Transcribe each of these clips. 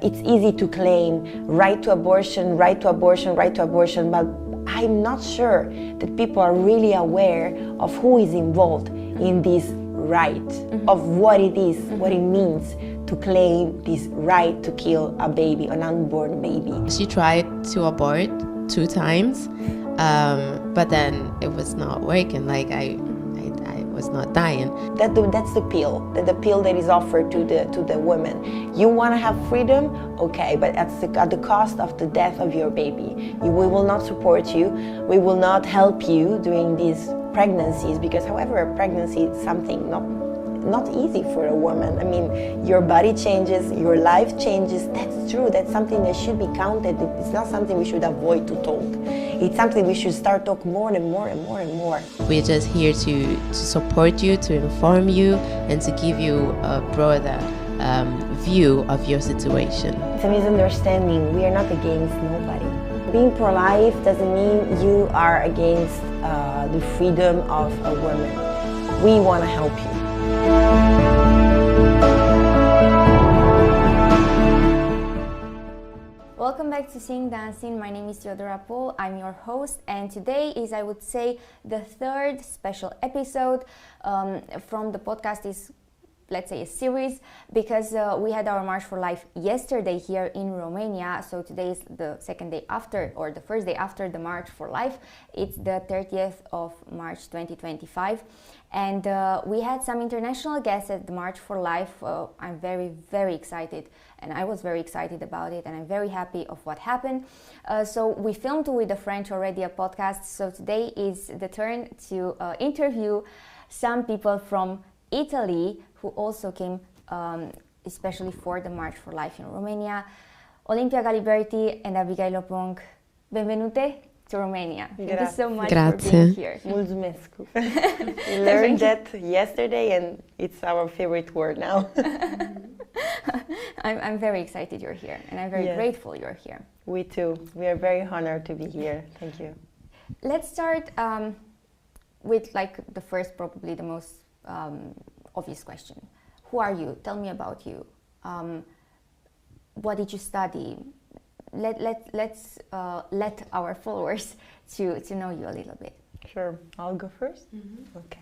It's easy to claim right to abortion, right to abortion, right to abortion, but I'm not sure that people are really aware of who is involved in this right, of what it is, what it means to claim this right to kill a baby, an unborn baby. She tried to abort 2 times, but then it was not working. Like I was not dying. That's the pill that is offered to the women. You want to have freedom, okay, but at the cost of the death of your baby. We will not support you. We will not help you during these pregnancies, because however a pregnancy is something not easy for a woman. I mean, your body changes, your life changes. That's true. That's something that should be counted. It's not something we should avoid to talk. It's something we should start talk more and more and more and more. We're just here to support you, to inform you, and to give you a broader view of your situation. It's a misunderstanding. We are not against nobody. Being pro-life doesn't mean you are against the freedom of a woman. We want to help you. Welcome back to Sing Dancing. My name is Theodora Paul. I'm your host, and today is, I would say, the third special episode from the podcast. Is, let's say, a series, because we had our March for Life yesterday here in Romania. So today is the second day after, or the first day after the March for Life. It's the 30th of March 2025. And we had some international guests at the March for Life. I'm very, very excited, and I was very excited about it, and I'm very happy of what happened. So we filmed with the French already a podcast. So today is the turn to interview some people from Italy who also came especially for the March for Life in Romania. Olimpia Galiberti and Abigail Oppong, benvenute to Romania. Thank you so much for being here. Mulțumesc. We learned that yesterday, and it's our favorite word now. I'm very excited you're here, and I'm very grateful you're here. We too. We are very honored to be here. Thank you. Let's start with the first, probably the most obvious question. Who are you? Tell me about you. What did you study? Let's let our followers to know you a little bit. Sure. I'll go first? Okay.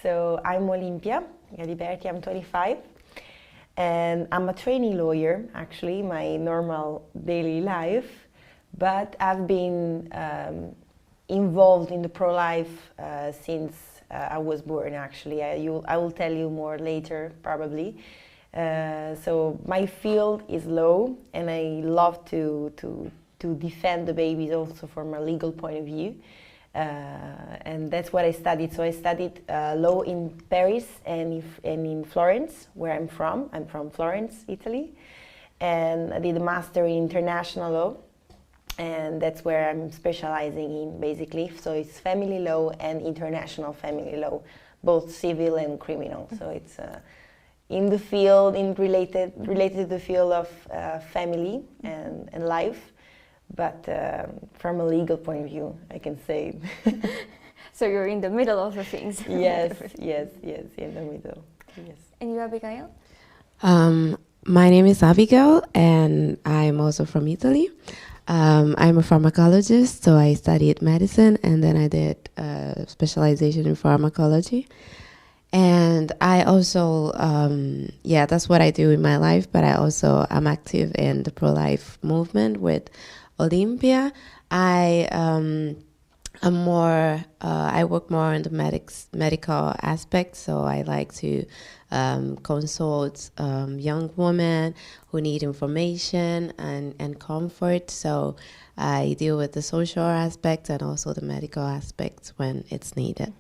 So I'm Olimpia Galiberti. I'm 25. And I'm a trainee lawyer, actually, my normal daily life. But I've been involved in the pro-life since I was born, actually. I will tell you more later, probably. So my field is law, and I love to defend the babies also from a legal point of view. And that's what I studied. So I studied law in Paris and in Florence, where I'm from. I'm from Florence, Italy. And I did a master in international law. And that's where I'm specializing in, basically. So it's family law and international family law, both civil and criminal. So it's in the field, related to the field of family and life, but from a legal point of view, I can say. So you're in the middle of the things. Yes, in the middle. Yes. And you, Abigail? My name is Abigail, and I'm also from Italy. I'm a pharmacologist, so I studied medicine, and then I did a specialization in pharmacology. And I also, that's what I do in my life, but I also am active in the pro-life movement with Olimpia. I work more on the medical aspect, so I like to consult young women who need information and comfort. So I deal with the social aspect and also the medical aspects when it's needed.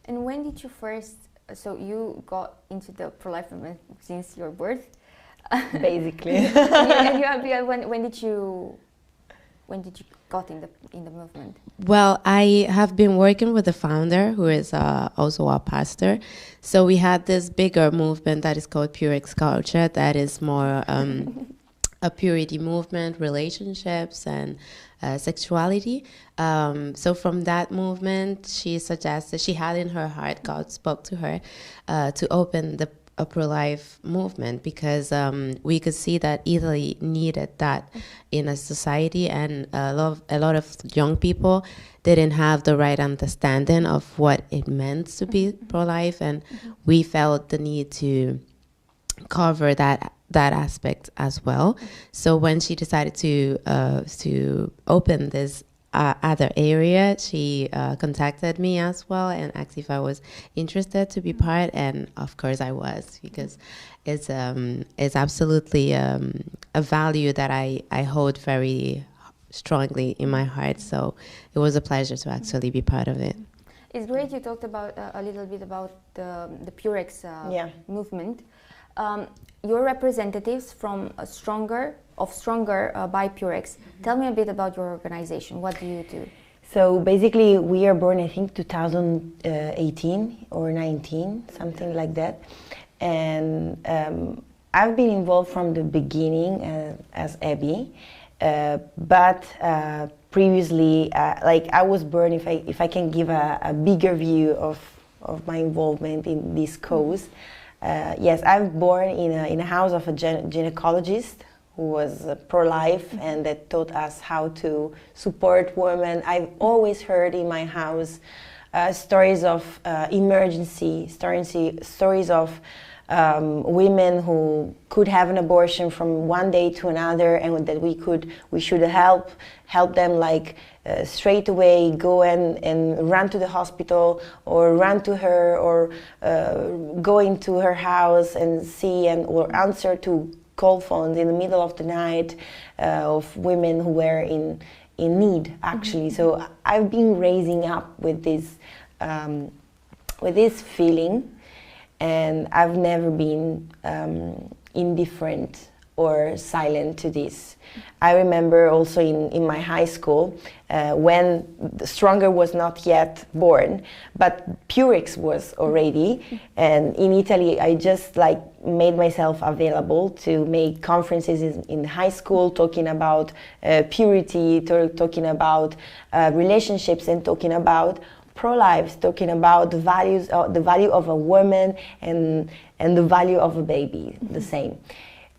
And when did you first, so you got into the pro-life movement since your birth? Basically. And you, Abigail, when did you got in the movement? Well, I have been working with the founder, who is also a pastor. So we had this bigger movement that is called Purex culture, that is more a purity movement, relationships, and sexuality. So from that movement, she suggested, she had in her heart, God spoke to her to open the a pro-life movement, because we could see that Italy needed that in a society, and a lot of young people didn't have the right understanding of what it meant to be pro-life, and we felt the need to cover that aspect as well. So when she decided to open this other area, she contacted me as well and asked if I was interested to be part, and of course I was, because it's absolutely a value that I hold very strongly in my heart. So it was a pleasure to actually be part of it. It's great you talked about a little bit about the Purex movement. Your representatives from Stronger by Purex. Tell me a bit about your organization. What do you do? So basically, we are born, I think, 2018 or 19, something like that. And I've been involved from the beginning as Abby, but previously, like I was born, if I can give a bigger view of my involvement in this cause. Yes, I was born in a house of a gynecologist who was pro-life and that taught us how to support women. I've always heard in my house stories of emergency, stories of women who could have an abortion from one day to another, and that we should help them, like straight away go and run to the hospital, or run to her, or go into her house and see or answer to call phones in the middle of the night of women who were in need, actually. So I've been raising up with this feeling, and I've never been indifferent or silent to this. I remember also in my high school when Stronger was not yet born, but Purex was already, and in Italy I just made myself available to make conferences in high school, talking about purity, talking about relationships, and talking about pro-life, talking about the value of a woman and the value of a baby, the same.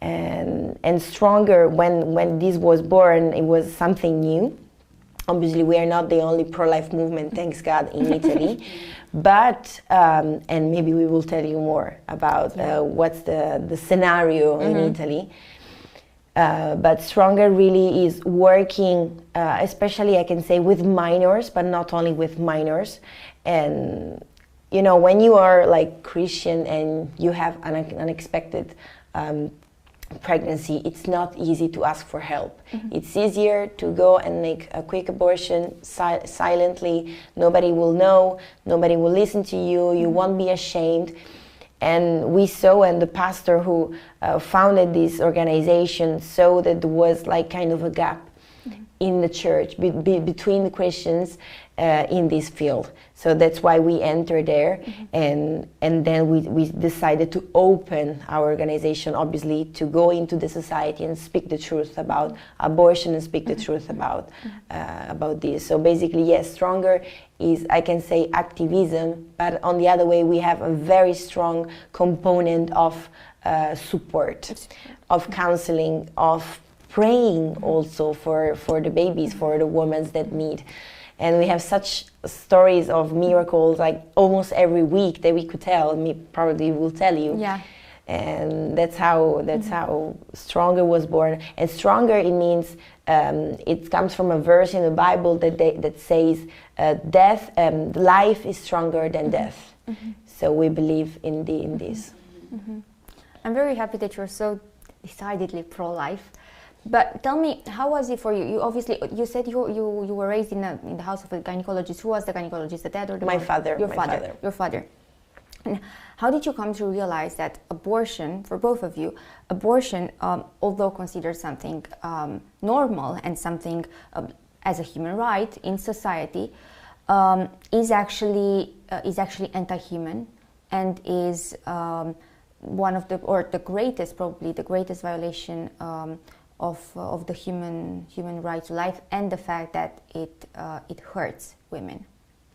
And Stronger, when this was born, it was something new. Obviously, we are not the only pro-life movement, thanks God, in Italy. But, and maybe we will tell you more about what's the scenario in Italy. But Stronger really is working, especially I can say with minors, but not only with minors. And, you know, when you are like Christian and you have an unexpected pregnancy, it's not easy to ask for help. It's easier to go and make a quick abortion silently. Nobody will know, nobody will listen to you, you won't be ashamed. And we saw, and the pastor who founded this organization saw that there was like kind of a gap in the church between the Christians in this field. So that's why we entered there, and then we decided to open our organization, obviously, to go into the society and speak the truth about abortion and speak the truth about this. So basically, yes, Stronger is, I can say, activism, but on the other way, we have a very strong component of support, of counseling, of praying also for the babies, for the women that need. And we have such stories of miracles, like almost every week, that we could tell. Me probably will tell you. Yeah. And that's how Stronger was born. And Stronger, it means it comes from a verse in the Bible that says, life is stronger than death. So we believe in this. I'm very happy that you're so decidedly pro-life. But tell me, how was it for you? You obviously, you said you were raised in the house of a gynecologist. Who was the gynecologist, the dad or the mom? My father. Your father. And how did you come to realize that abortion, for both of you, abortion, although considered something normal and something as a human right in society, is actually anti-human, and is one of the greatest, probably the greatest violation of the human right to life, and the fact that it hurts women.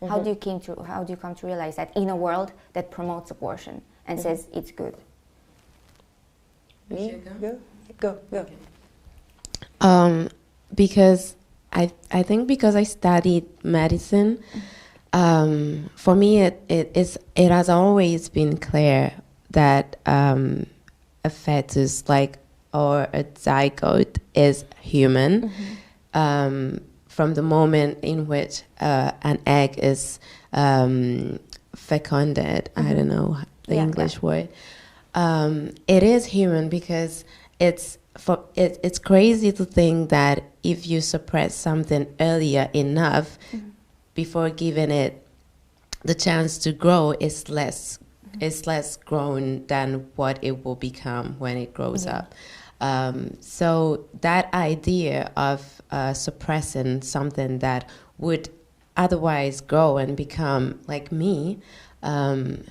How do you come to realize that in a world that promotes abortion and says it's good? Me? Go. Go. Okay. Because I think because I studied medicine, for me it has always been clear that a fetus, like, or a zygote, is human. From the moment in which an egg is fecunded, I don't know the English word. It is human because it's crazy to think that if you suppress something earlier enough, before giving it the chance to grow, it's less grown than what it will become when it grows up. So that idea of suppressing something that would otherwise grow and become like me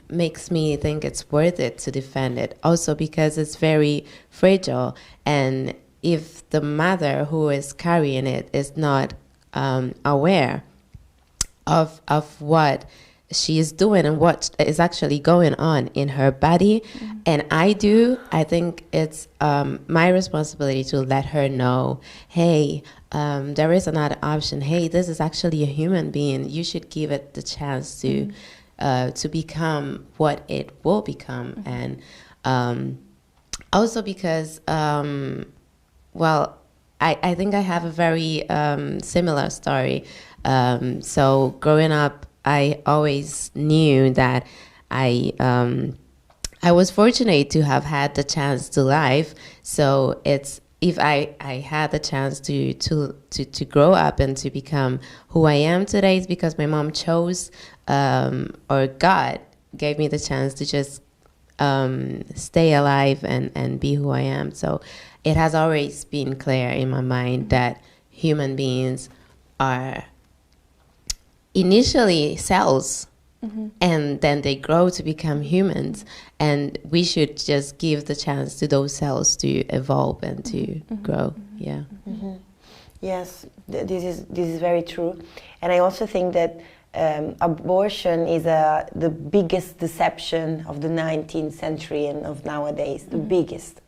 makes me think it's worth it to defend it. Also because it's very fragile, and if the mother who is carrying it is not aware of what she is doing and what is actually going on in her body, and I think it's my responsibility to let her know, hey, there is another option. Hey, this is actually a human being. You should give it the chance to become what it will become. And also because, well, I think I have a very similar story. So growing up, I always knew that I was fortunate to have had the chance to live. So if I had the chance to grow up and to become who I am today, it's because my mom chose, or God gave me the chance to just stay alive and be who I am. So it has always been clear in my mind that human beings are initially cells, and then they grow to become humans, and we should just give the chance to those cells to evolve and to grow. Yes, this is very true. And I also think that abortion is the biggest deception of the 19th century and of nowadays, the biggest.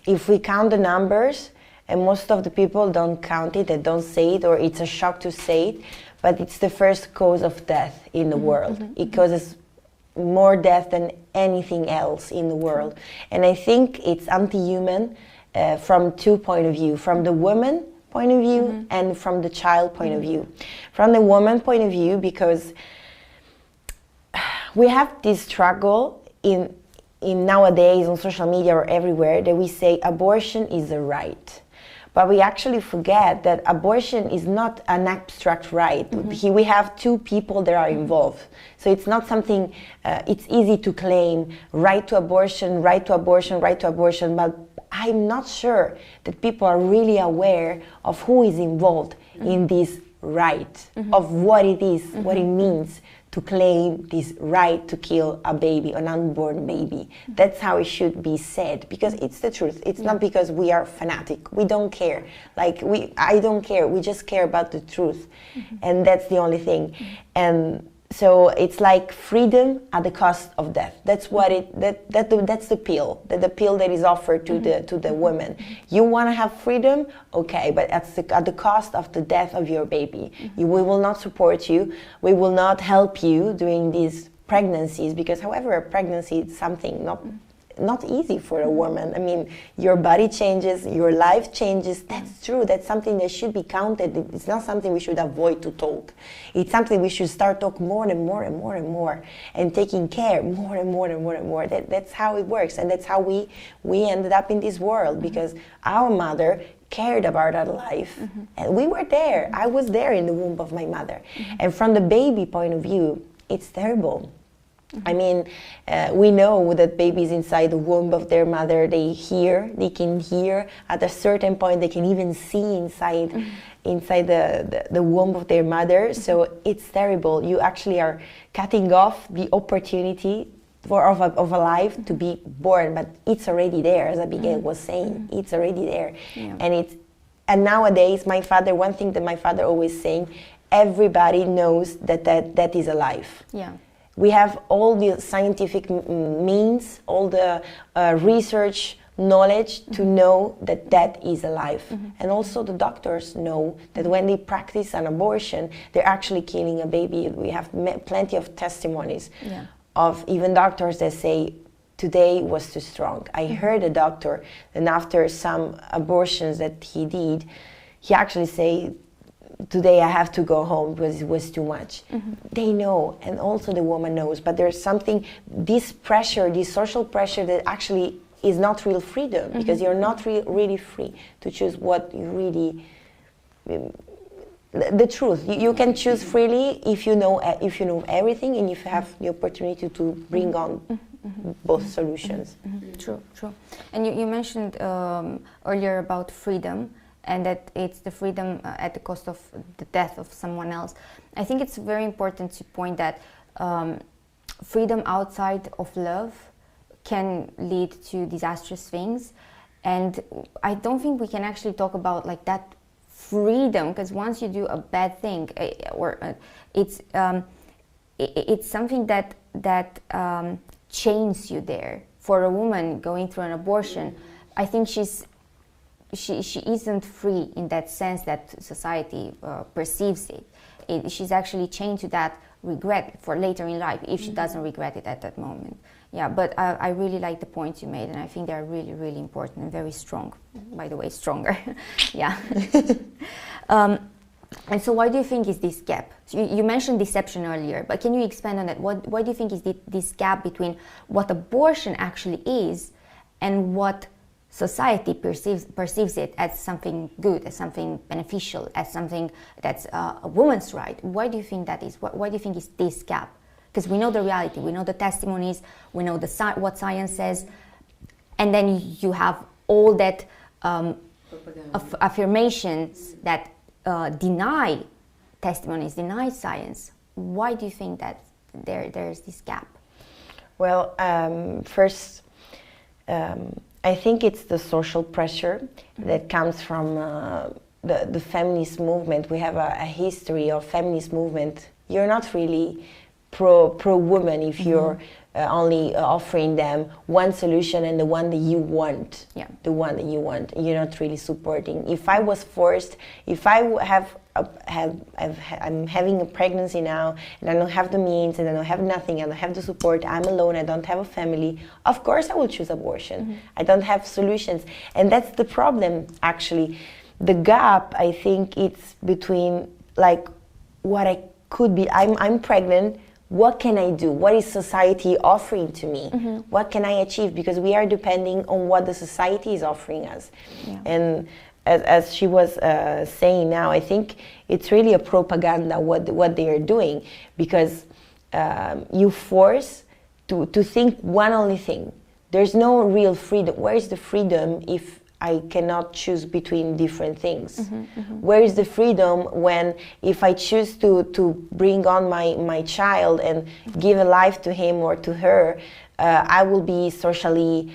If we count the numbers, and most of the people don't count it, they don't say it, or it's a shock to say it, but it's the first cause of death in the world. It causes more death than anything else in the world. And I think it's anti-human from two points of view, from the woman point of view and from the child point of view. From the woman point of view, because we have this struggle in nowadays on social media or everywhere that we say abortion is a right. But we actually forget that abortion is not an abstract right. We have two people that are involved. So it's not something, it's easy to claim right to abortion, right to abortion, right to abortion, but I'm not sure that people are really aware of who is involved in this right, of what it is, what it means to claim this right to kill a baby, an unborn baby. That's how it should be said, because it's the truth. It's not because we are fanatic. We don't care. I don't care. We just care about the truth, and that's the only thing. And so it's like freedom at the cost of death. That's what that's the pill. The pill that is offered to the woman. You want to have freedom, okay, but at the cost of the death of your baby. We will not support you. We will not help you during these pregnancies, because however a pregnancy is something not easy for a woman. I mean, your body changes, your life changes. That's true. That's something that should be counted. It's not something we should avoid to talk. It's something we should start talking more and more and more and more, and taking care more and more and more and more. That's how it works, and that's how we ended up in this world, because our mother cared about our life, and we were there. I was there in the womb of my mother, and from the baby point of view, it's terrible. I mean, we know that babies inside the womb of their mother, they can hear. At a certain point, they can even see inside the womb of their mother. So it's terrible. You actually are cutting off the opportunity of a life to be born, but it's already there, as Abigail was saying. It's already there. Yeah. And nowadays, one thing that my father always saying, everybody knows that is a life. Yeah. We have all the scientific means, all the research knowledge to know that that is a life. And also the doctors know that when they practice an abortion, they're actually killing a baby. We have plenty of testimonies of even doctors that say, today was too strong. I heard a doctor, and after some abortions that he did, he actually said, today I have to go home because it was too much. They know, and also the woman knows, but there's something, this pressure, this social pressure that actually is not real freedom, because you're not really free to choose what you really, the truth. You can choose freely if you know everything, and if you have the opportunity to bring on both solutions. True. And you mentioned earlier about freedom, and that it's the freedom at the cost of the death of someone else. I think it's very important to point that freedom outside of love can lead to disastrous things, and I don't think we can actually talk about like that freedom, because once you do a bad thing, it's something that chains you there. For a woman going through an abortion, I think she isn't free in that sense that society perceives it. She's actually chained to that regret for later in life if she doesn't regret it at that moment. Yeah, but I really like the points you made, and I think they're really, really important and very strong. By the way, stronger. Yeah. And so why do you think is this gap? So you mentioned deception earlier, but can you expand on that? Why do you think is this gap between what abortion actually is and what society perceives it as something good, as something beneficial, as something that's a woman's right? Why do you think that is? Why do you think is this gap? Because we know the reality, we know the testimonies, we know what science says, and then you have all that affirmations that deny testimonies, deny science. Why do you think that there's this gap? Well, first, I think it's the social pressure that comes from the feminist movement. We have a history of feminist movement. You're not really pro woman if you're only offering them one solution and the one that you want. Yeah. The one that you want. You're not really supporting. If I was forced, if I I'm having a pregnancy now and I don't have the means and I don't have nothing, I don't have the support, I'm alone, I don't have a family, of course I will choose abortion. I don't have solutions. And that's the problem, actually. The gap, I think, it's between like what I could be. I'm pregnant. What can I do? What is society offering to me? What can I achieve? Because we are depending on what the society is offering us. Yeah. And as she was saying now, I think it's really a propaganda what they are doing, because you force to think one only thing. There's no real freedom. Where is the freedom if I cannot choose between different things? Where is the freedom when if I choose to bring on my child and give a life to him or to her, I will be socially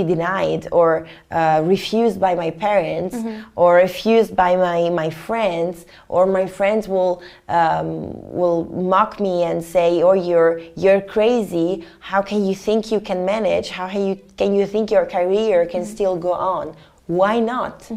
denied or refused by my parents, or refused by my friends, or my friends will mock me and say, "Oh, you're crazy. How can you think you can manage? How can you think your career can still go on? Why not?"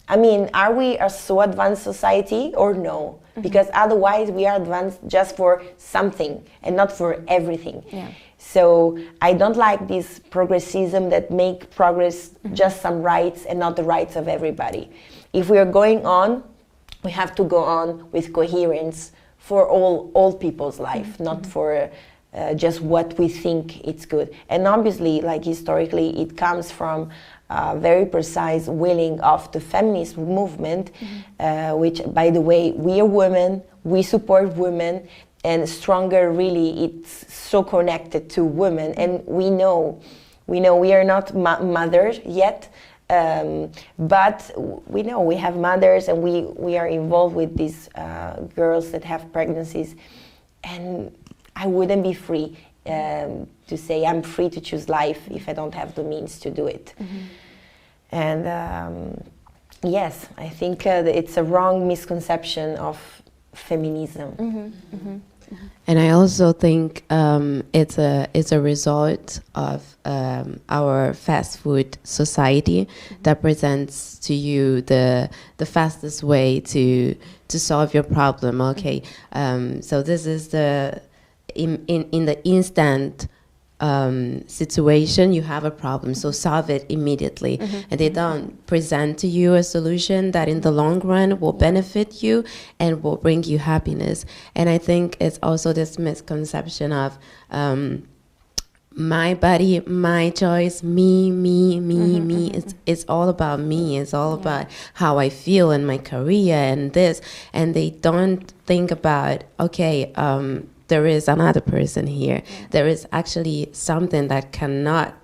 I mean, are we a so advanced society or no? Because otherwise we are advanced just for something and not for everything. Yeah. So I don't like this progressism that make progress just some rights and not the rights of everybody. If we are going on, we have to go on with coherence for all people's life, not for just what we think it's good. And obviously, like historically, it comes from very precise willing of the feminist movement, which, by the way, we are women, we support women, and Stronger really, it's so connected to women. And we know we are not mothers yet, but we know we have mothers, and we are involved with these girls that have pregnancies. And I wouldn't be free to say I'm free to choose life if I don't have the means to do it. And yes, I think it's a wrong misconception of feminism. And I also think it's a result of our fast food society that presents to you the fastest way to solve your problem. Okay, so this is the in the instant situation, you have a problem, so solve it immediately. And they don't present to you a solution that in the long run will benefit you and will bring you happiness. And I think it's also this misconception of my body, my choice, me. It's all about me. It's all about how I feel in my career and this. And they don't think about, okay, there is another person here. There is actually something that cannot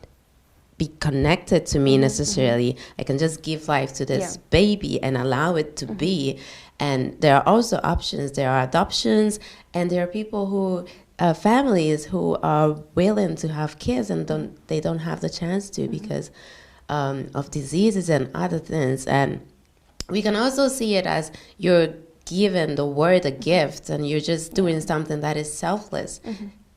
be connected to me necessarily. I can just give life to this baby and allow it to be. And there are also options. There are adoptions, and there are people who, families who are willing to have kids and they don't have the chance to because of diseases and other things. And we can also see it as you're given the world a gift and you're just doing something that is selfless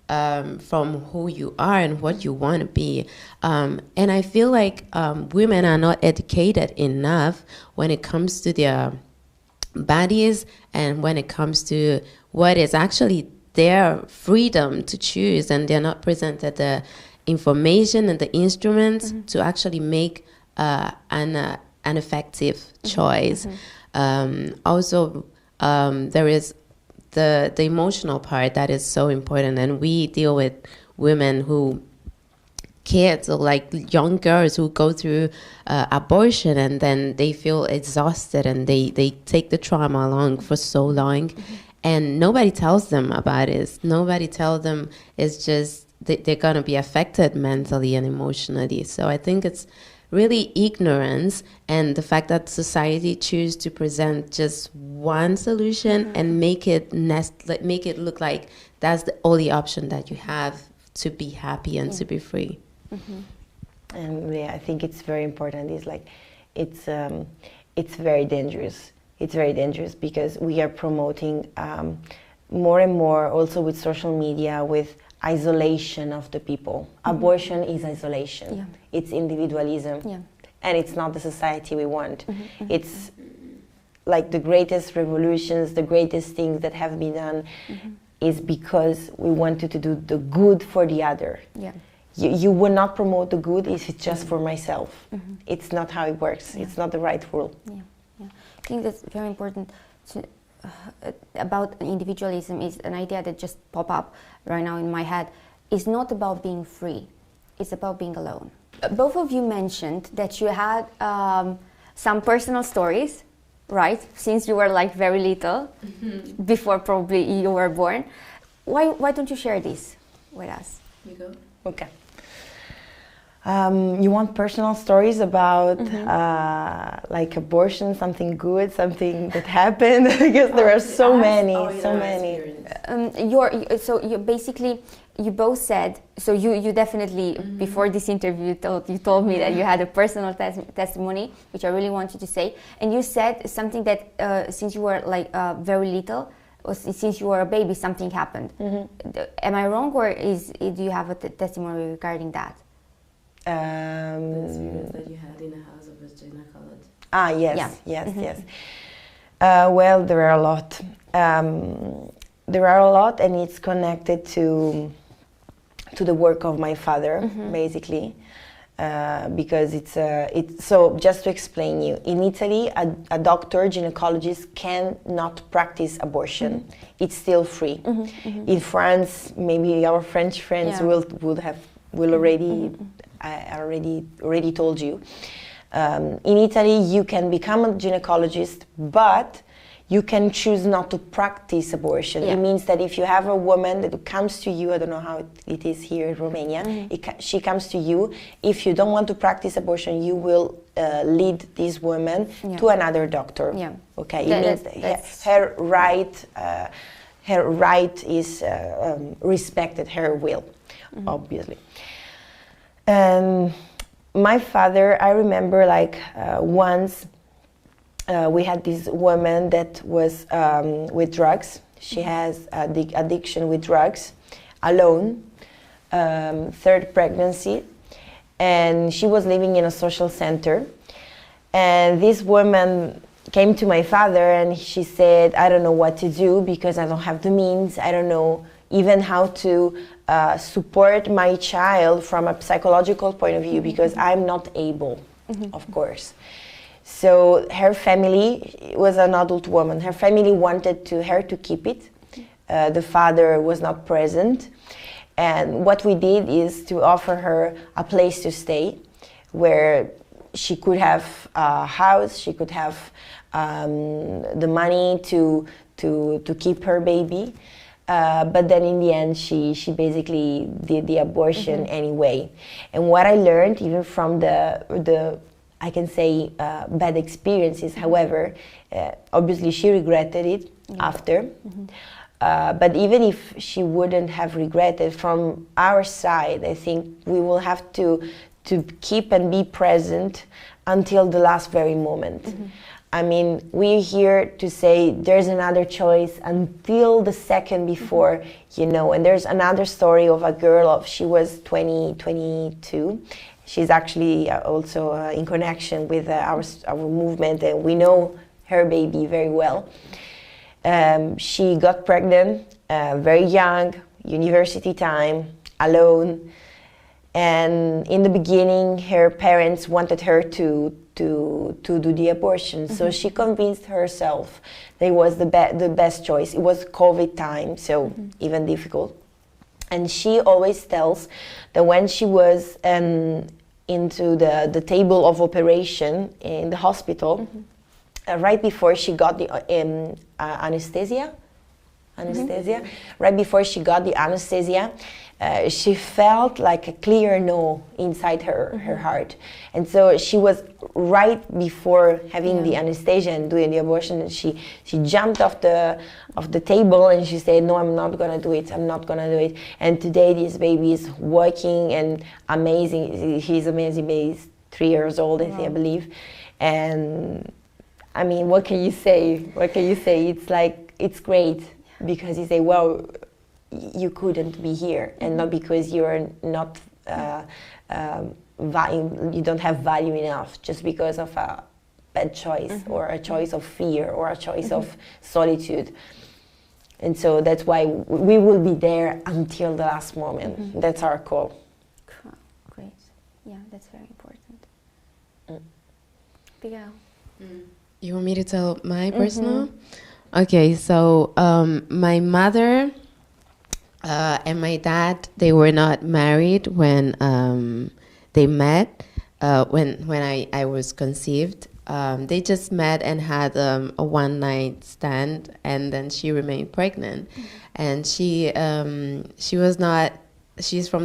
from who you are and what you want to be. And I feel like women are not educated enough when it comes to their bodies and when it comes to what is actually their freedom to choose, and they're not presented the information and the instruments to actually make an effective choice. Also, there is the emotional part that is so important, and we deal with women who, kids or like young girls who go through abortion and then they feel exhausted and they take the trauma along for so long, and nobody tells them about it. Nobody tells them. It's just they're going to be affected mentally and emotionally. So I think it's really ignorance and the fact that society chooses to present just one solution and make it look like that's the only option that you have to be happy and to be free. And I think it's very important. It's like it's very dangerous. It's very dangerous because we are promoting more and more also with social media, with isolation of the people. Abortion is isolation. It's individualism. And it's not the society we want. It's like the greatest revolutions, the greatest things that have been done is because we wanted to do the good for the other. You will not promote the good if it's just for myself. It's not how it works. It's not the right rule. I think that's very important about individualism. Is an idea that just popped up right now in my head. It's not about being free. It's about being alone. Both of you mentioned that you had some personal stories, right? Since you were like very little, before probably you were born. Why don't you share this with us? You go. Okay. You want personal stories about like abortion, something good, something that happened? Because there are so many. You basically, you both said, so you definitely, before this interview, you told me that you had a personal testimony, which I really wanted to say. And you said something that since you were like very little, or since you were a baby, something happened. Am I wrong, or do you have a testimony regarding that? The experience that you had in the house of a gynecologist. Yes. Well, there are a lot. And it's connected to the work of my father, basically, because it's so. Just to explain you, in Italy, a doctor, gynecologist cannot practice abortion. It's still free. In France, maybe our French friends will already. I already told you. In Italy, you can become a gynecologist, but you can choose not to practice abortion. It means that if you have a woman that comes to you, I don't know how it is here in Romania, she comes to you, if you don't want to practice abortion, you will lead this woman to another doctor. Okay, it means her right is respected, her will, obviously. And my father, I remember like once we had this woman that was with drugs. She has addiction with drugs, alone, third pregnancy, and she was living in a social center. And this woman came to my father and she said, I don't know what to do because I don't have the means. I don't know even how to support my child from a psychological point of view because I'm not able, of course. So her family was an adult woman. Her family wanted her to keep it. The father was not present. And what we did is to offer her a place to stay where she could have a house, she could have the money to keep her baby. But then in the end, she basically did the abortion anyway. And what I learned, even from the I can say bad experiences, however, obviously she regretted it after. But even if she wouldn't have regretted, from our side, I think we will have to keep and be present until the last very moment. I mean, we're here to say there's another choice until the second before, you know. And there's another story of a girl, she was 22. She's actually also in connection with our movement, and we know her baby very well. She got pregnant very young, university time, alone. And in the beginning, her parents wanted her to do the abortion. So she convinced herself that it was the best choice. It was COVID time, so even difficult. And she always tells that when she was into the table of operation in the hospital, right before she got the anesthesia, right before she got the anesthesia, she felt like a clear no inside her heart. And so she was right before having the anesthesia and doing the abortion, and she jumped off the table and she said, no, I'm not gonna do it, I'm not gonna do it. And today this baby is working and amazing. He's amazing baby. He's 3 years old, I believe. And I mean, what can you say? What can you say? It's like, it's great because you say, well, you couldn't be here, and not because you're not you don't have value enough, just because of a bad choice or a choice of fear or a choice of solitude. And so that's why we will be there until the last moment. That's our call. Great. Yeah, that's very important. Abigail. You want me to tell my personal? Okay, so my mother and my dad, they were not married when they met. When I was conceived, they just met and had a one-night stand, and then she remained pregnant. And she's from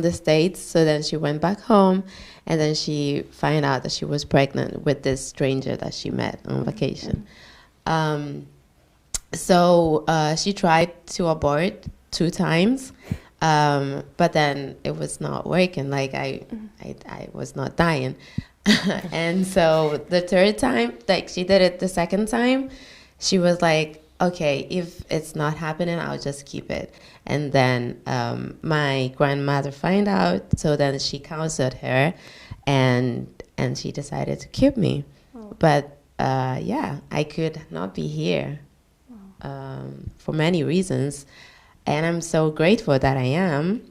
the States, so then she went back home, and then she found out that she was pregnant with this stranger that she met on vacation. So she tried to abort 2 times, but then it was not working. Like I was not dying. And so the 3rd time, like she did it the 2nd time, she was like, okay, if it's not happening, I'll just keep it. And then my grandmother found out, so then she counseled her, and she decided to keep me. But yeah, I could not be here for many reasons, and I'm so grateful that I am.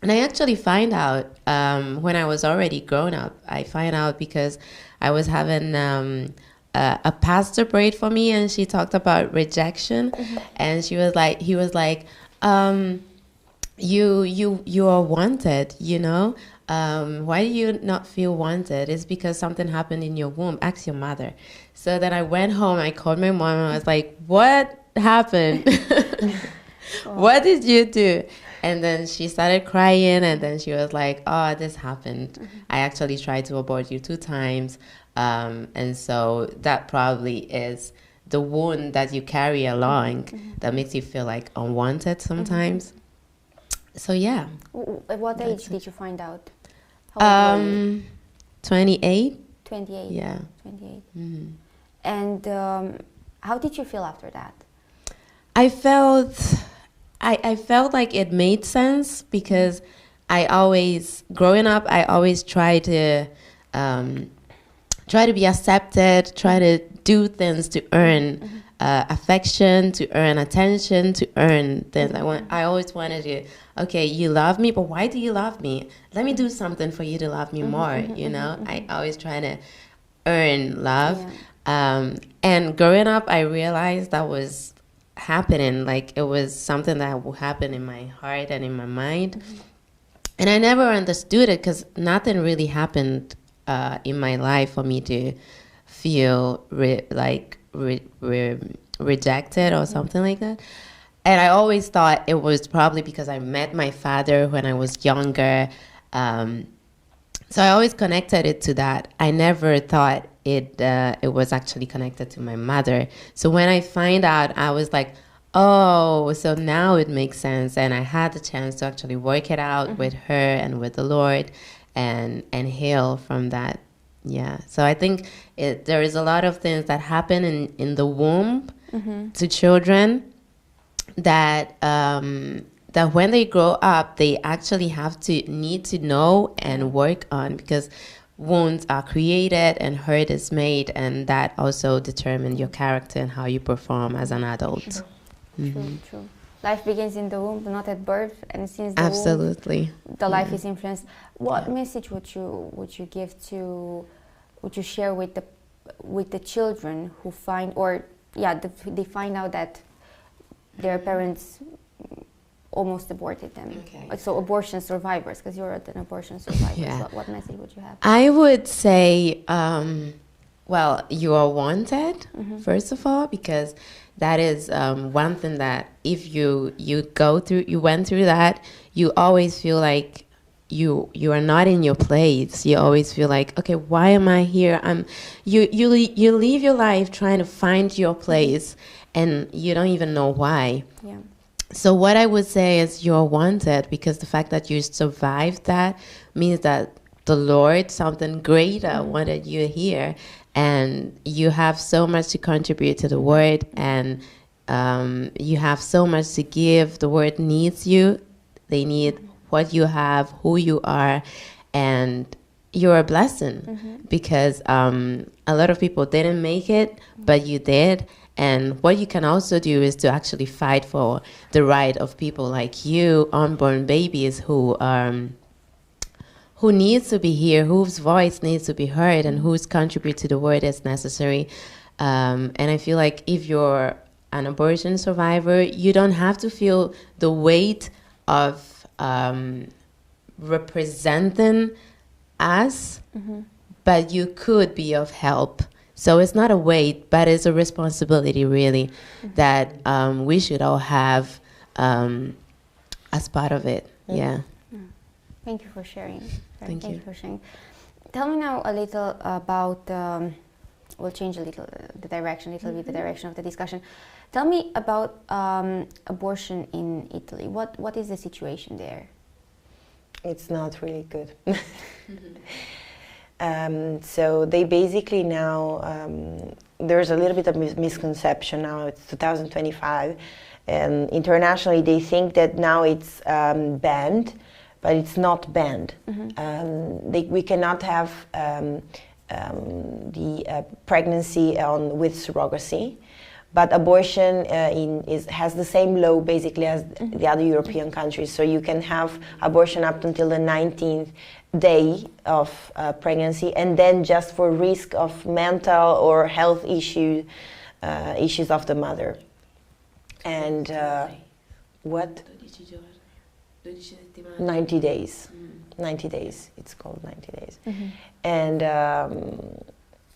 And I actually find out when I was already grown up. I find out because I was having a pastor prayed for me, and she talked about rejection, and he was like, you are wanted, you know. Why do you not feel wanted? It's because something happened in your womb. Ask your mother. So then I went home, I called my mom, and I was like, what happened? What did you do? And then she started crying, and then she was like, oh, this happened. I actually tried to abort you 2 times. And so that probably is the wound that you carry along that makes you feel like unwanted sometimes. So yeah. At what age did you find out? How old were you? 28. 28? Yeah. 28. And how did you feel after that? I felt like it made sense because growing up, I always try to be accepted, try to do things to earn affection, to earn attention, to earn things. I always wanted to, okay, you love me, but why do you love me? Let me do something for you to love me more, you know? I always try to earn love. Yeah. And growing up, I realized that was happening. Like, it was something that would happen in my heart and in my mind. And I never understood it because nothing really happened in my life for me to feel rejected or something like that. And I always thought it was probably because I met my father when I was younger. So I always connected it to that. I never thought it was actually connected to my mother. So when I find out, I was like, oh, so now it makes sense. And I had the chance to actually work it out with her and with the Lord and heal from that. Yeah. So I think there is a lot of things that happen in the womb to children that that when they grow up, they actually need to know and work on, because wounds are created and hurt is made, and that also determines your character and how you perform as an adult. True. Life begins in the womb, not at birth, and since the absolutely womb, the life is influenced. What message would you give to, would you share with the children who find, or they find out that their parents almost aborted them? Okay. So abortion survivors, because you're an abortion survivor. Yeah. What message would you have? I would say, well, you are wanted, first of all, because that is one thing that if you went through that, you always feel like you are not in your place. You always feel like, okay, why am I here? You live your life trying to find your place, and you don't even know why. Yeah. So what I would say is you're wanted, because the fact that you survived that means that the Lord, something greater, wanted you here. And you have so much to contribute to the word, and you have so much to give. The word needs you. They need what you have, who you are, and you're a blessing, because a lot of people didn't make it, but you did. And what you can also do is to actually fight for the right of people like you, unborn babies who needs to be here, whose voice needs to be heard, and whose contribute to the word is necessary. And I feel like if you're an abortion survivor, you don't have to feel the weight of representing us, but you could be of help. So it's not a weight, but it's a responsibility, really, that we should all have as part of it. Yeah. Thank you for sharing. Thank you for sharing. Tell me now a little about, we'll change a little the direction of the discussion. Tell me about abortion in Italy. What is the situation there? It's not really good. So they basically now, there's a little bit of misconception now. It's 2025, and internationally they think that now it's banned, but it's not banned. We cannot have the pregnancy with surrogacy, but abortion has the same law basically as the other European countries. So you can have abortion up until the 19th day of pregnancy, and then just for risk of mental or health issues of the mother. And what? 90 days. 90 days. It's called 90 days. And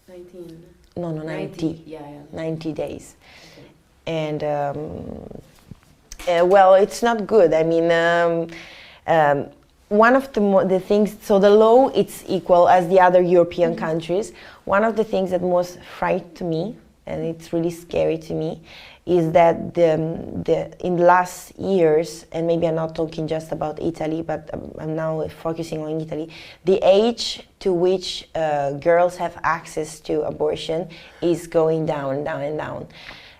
19. No, 90. Yeah. 90 days. Okay. And well, it's not good. I mean, one of the things, so the law, it's equal as the other European countries. One of the things that most frightened me, and it's really scary to me, is that in the last years, and maybe I'm not talking just about Italy, but I'm now focusing on Italy, the age to which girls have access to abortion is going down.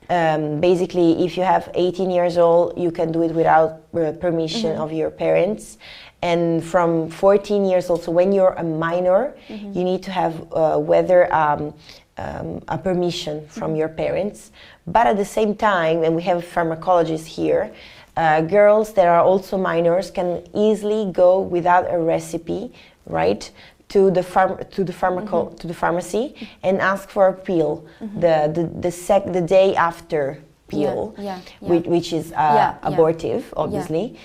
Basically, if you have 18 years old, you can do it without permission of your parents. And from 14 years old, so when you're a minor, you need to have a permission from your parents. But at the same time, and we have pharmacologists here, girls that are also minors can easily go without a recipe, right, to the pharmacy and ask for a pill, the day after pill, which is abortive, obviously.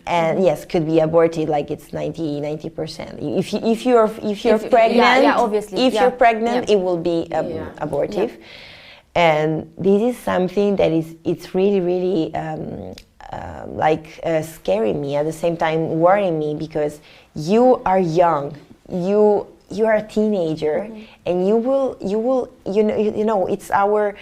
And yes, could be aborted, like it's 90%. If you're pregnant, obviously, if you're pregnant, it will be abortive. And this is something that it's really scaring me, at the same time worrying me, because you are young, you are a teenager, and you know it's our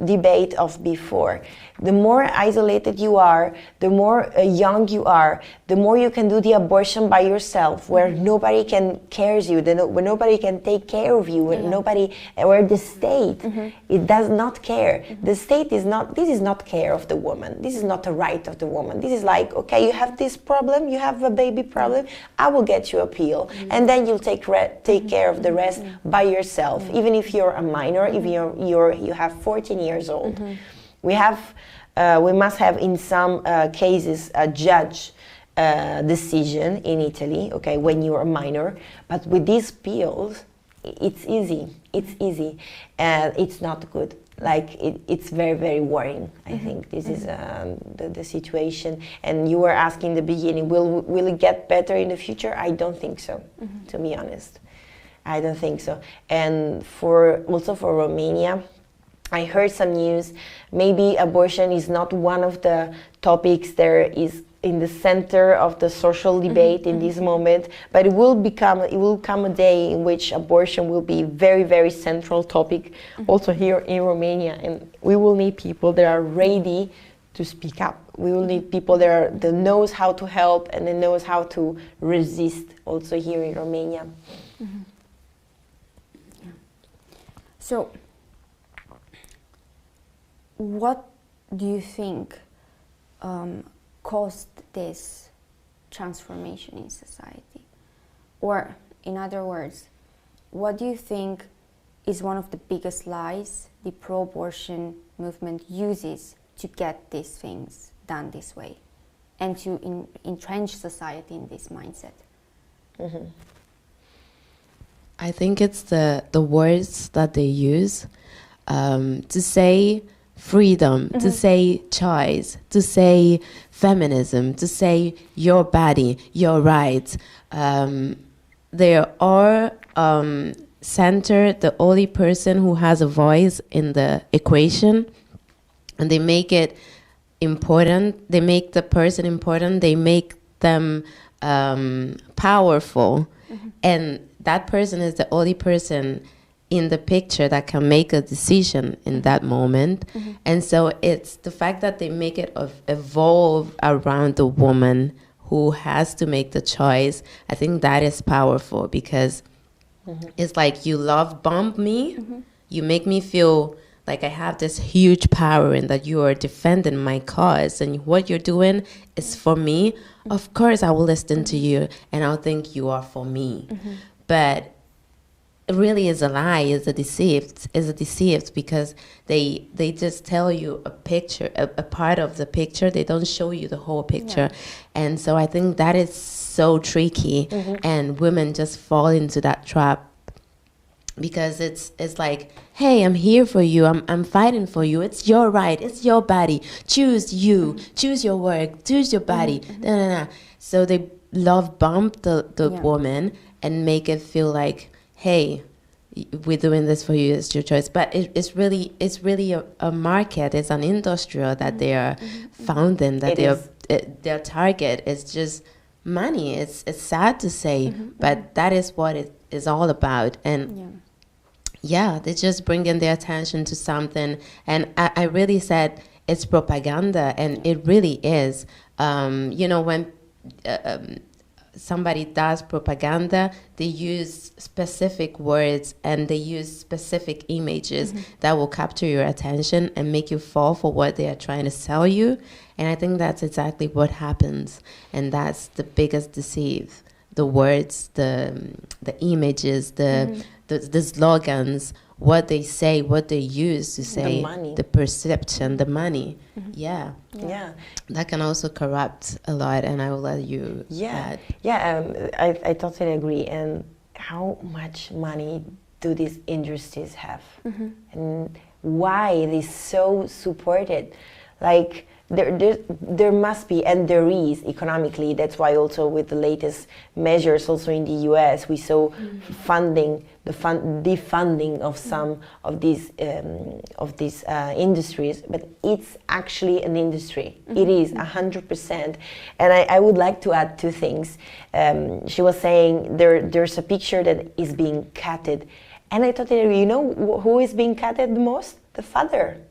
debate of before. The more isolated you are, the more young you are, the more you can do the abortion by yourself, where nobody can cares you, where nobody can take care of you, where the state it does not care. The state is not. This is not care of the woman. This is not a right of the woman. This is like, okay, you have this problem, you have a baby problem, I will get you a pill, and then you'll take care of the rest by yourself. Even if you're a minor, if you have 14 years old, we must have in some cases a judge decision in Italy. Okay, when you're a minor, but with these pills, it's easy. And it's not good. Like it's very, very worrying. I think this is the situation. And you were asking in the beginning, will it get better in the future? I don't think so, to be honest. I don't think so. And also for Romania, I heard some news. Maybe abortion is not one of the topics there is in the center of the social debate in this moment, but it will come a day in which abortion will be very, very central topic also here in Romania, and we will need people that are ready to speak up. We will need people that knows how to help and that knows how to resist also here in Romania. So, what do you think caused this transformation in society? Or, in other words, what do you think is one of the biggest lies the pro-abortion movement uses to get these things done this way and to entrench society in this mindset? I think it's the words that they use to say freedom, to say choice, to say feminism, to say your body, your rights. They are centered the only person who has a voice in the equation, and they make it important. They make the person important. They make them powerful, and that person is the only person in the picture that can make a decision in that moment. And so it's the fact that they make it evolve around the woman who has to make the choice. I think that is powerful, because it's like you love bomb me, you make me feel like I have this huge power and that you are defending my cause, and what you're doing is for me. Of course I will listen to you and I'll think you are for me. But it really is a lie, is a deceived, because they just tell you a picture, a part of the picture. They don't show you the whole picture. And so I think that is so tricky, and women just fall into that trap, because it's like, hey, I'm here for you, I'm fighting for you, it's your right, it's your body, choose you, choose your work, choose your body. So they love bomb the woman and make it feel like, hey, we're doing this for you, it's your choice. But it's really a market, it's an industry that they are founding, that their target is just money. It's sad to say, but that is what it is all about. And they just bring in their attention to something. And I really said it's propaganda, and it really is. When somebody does propaganda, they use specific words and they use specific images that will capture your attention and make you fall for what they are trying to sell you. And I think that's exactly what happens. And that's the biggest deceive. The words, the images, the slogans, what they say, what they use to say, the perception, the money. Yeah. That can also corrupt a lot, and I will let you add. I totally agree. And how much money do these industries have? And why it is so supported? Like, there must be, and there is economically. That's why also with the latest measures also in the US, we saw defunding of some of these industries. But it's actually an industry. It is 100%. And I would like to add two things. She was saying there's a picture that is being cutted, and I totally agree. You know who is being cutted the most? The father.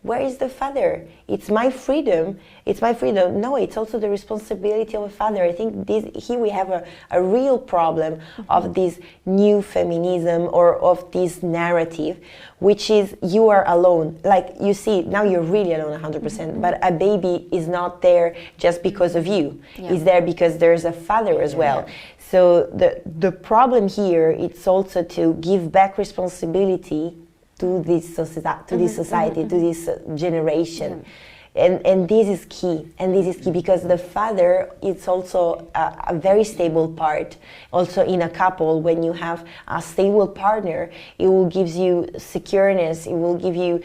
Where is the father? It's my freedom. It's my freedom. No, it's also the responsibility of a father. I think here we have a real problem of this new feminism or of this narrative, which is you are alone. Like you see, now you're really alone 100%, but a baby is not there just because of you. It's there because there's a father as well. So the problem here, it's also to give back responsibility to this society, to this generation. And this is key. And this is key because the father is also a very stable part. Also in a couple, when you have a stable partner, it will give you secureness, it will give you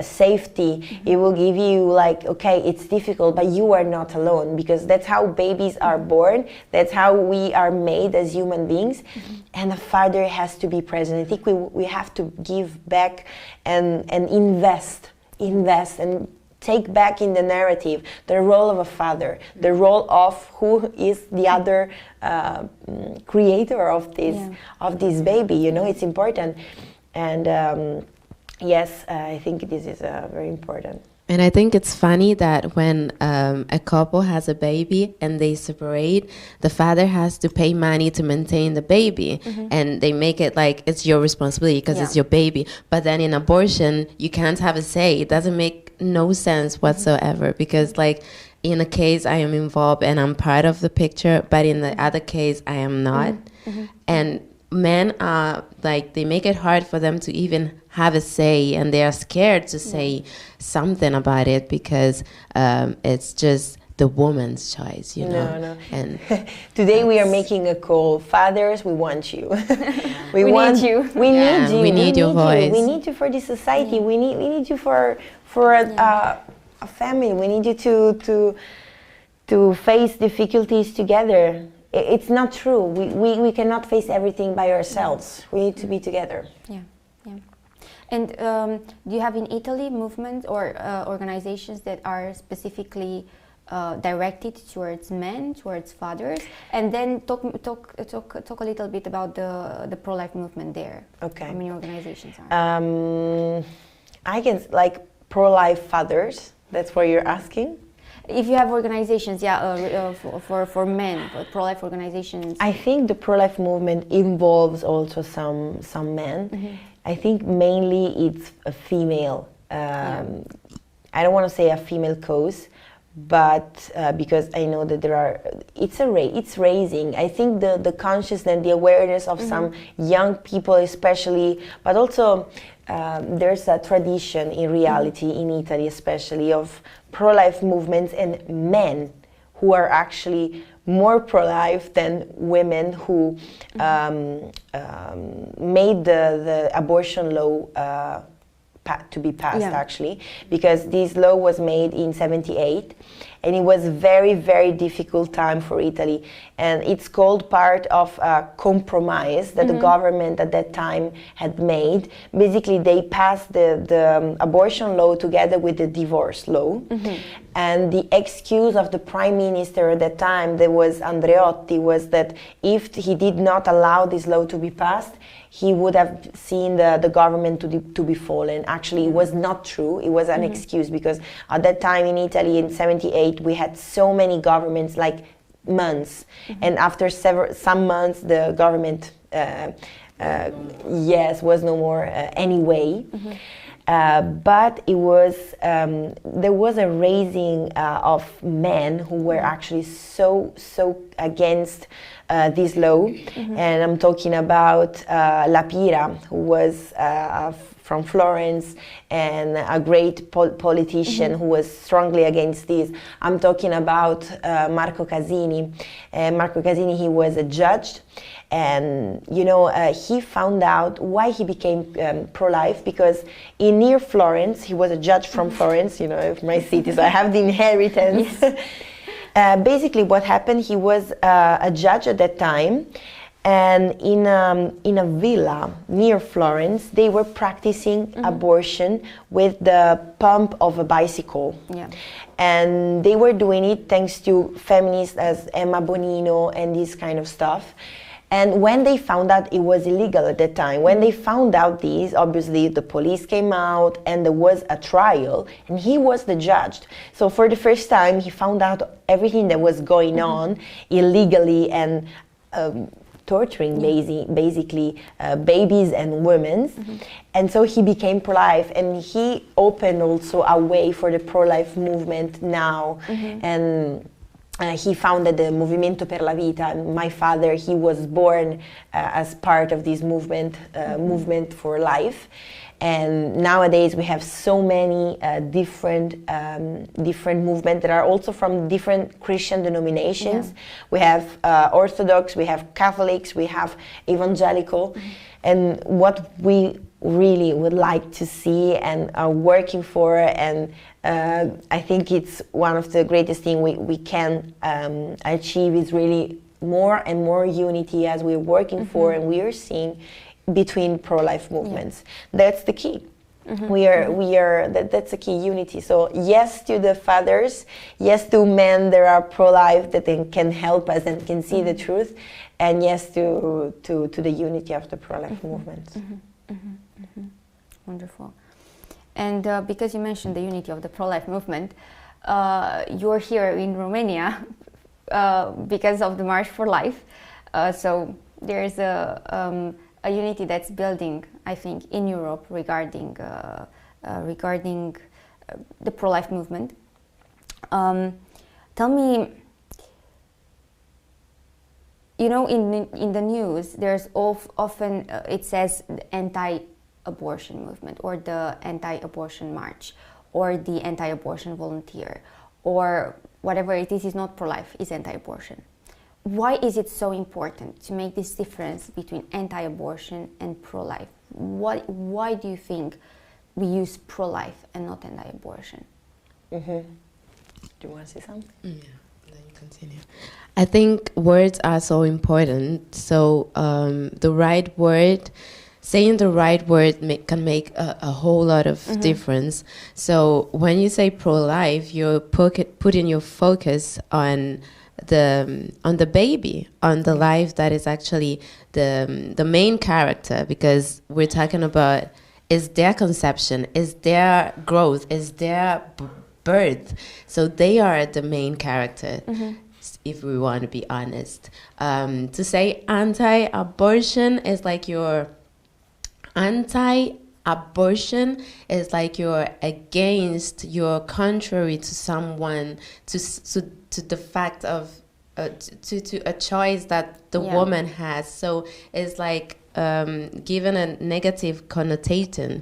safety, it will give you like, okay, it's difficult, but you are not alone, because that's how babies are born, that's how we are made as human beings. And the father has to be present. I think we have to give back and invest and take back in the narrative the role of a father, the role of who is the other creator of this baby. You know, it's important. And yes, I think this is very important. And I think it's funny that when a couple has a baby and they separate, the father has to pay money to maintain the baby. And they make it like it's your responsibility because it's your baby. But then in abortion, you can't have a say. It doesn't make no sense whatsoever, because like in a case I am involved and I'm part of the picture, but in the other case I am not. And men are like, they make it hard for them to even have a say, and they are scared to say something about it because it's just the woman's choice, you know. No. And today we are making a call. Fathers, we want you. we need you. We need you. We need your voice. We need you for this society. We need you for a family. We need you to face difficulties together. It's not true. We cannot face everything by ourselves. We need to be together. And do you have in Italy movements or organizations that are specifically directed towards men, towards fathers? And then talk a little bit about the pro-life movement there. Okay. How many organizations are? I can, like, pro-life fathers. That's what you're asking. If you have organizations, for men, pro-life organizations. I think the pro-life movement involves also some men. I think mainly it's a female. I don't want to say a female cause, but because I know that it's raising. I think the consciousness, the awareness of some young people especially, but also there's a tradition in reality in Italy especially of pro-life movements and men who are actually more pro-life than women who made the abortion law to be passed, actually, because this law was made in 1978, and it was very, very difficult time for Italy, and it's called part of a compromise that the government at that time had made. Basically, they passed the abortion law together with the divorce law, and the excuse of the prime minister at that time, that was Andreotti, was that if he did not allow this law to be passed, he would have seen the government to be fallen. Actually, it was not true. It was an excuse, because at that time in Italy in 1978, we had so many governments, like months. And after some months, the government, was no more anyway. But it was there was a raising of men who were actually so against this law, and I'm talking about La Pira, who was from Florence and a great politician who was strongly against this. I'm talking about Marco Casini. Marco Casini, he was a judge. And he found out why he became pro-life, because in near Florence, he was a judge from Florence, my city, so I have the inheritance. Yes. Basically what happened, he was a judge at that time, and in a villa near Florence, they were practicing abortion with the pump of a bicycle. Yeah. And they were doing it thanks to feminists as Emma Bonino and this kind of stuff. And when they found out it was illegal at that time, when they found out this, obviously the police came out and there was a trial and he was the judge. So for the first time, he found out everything that was going on illegally and torturing basically babies and women. And so he became pro-life, and he opened also a way for the pro-life movement now. And he founded the Movimento per la Vita. My father, he was born as part of this movement, movement for life. And nowadays we have so many different movements that are also from different Christian denominations. Yeah. We have Orthodox, we have Catholics, we have Evangelical. And what we really would like to see and are working for, and I think it's one of the greatest things we can achieve, is really more and more unity as we're working for and we are seeing between pro-life movements. Yeah. That's the key. That's a key, unity. So yes to the fathers, yes to men that are pro-life that can help us and can see the truth, and yes to the unity of the pro-life movement. Wonderful. And because you mentioned the unity of the pro-life movement, you're here in Romania because of the March for Life. So there's a unity that's building, I think, in Europe regarding the pro-life movement. Tell me, in the news, there's often it says the anti-abortion movement, or the anti-abortion march, or the anti-abortion volunteer, or whatever it is not pro-life, is anti-abortion. Why is it so important to make this difference between anti-abortion and pro-life? Why do you think we use pro-life and not anti-abortion? Do you want to say something? Yeah, then you continue. I think words are so important. So the right word, saying the right word can make a whole lot of difference. So when you say pro-life, you're putting your focus on the baby, on the life that is actually the main character, because we're talking about is their conception, is their growth, is their birth. So they are the main character, if we want to be honest. To say anti-abortion is like you're anti-abortion is like you're against, you're contrary to someone, to the fact of to a choice that the woman has. So it's like given a negative connotation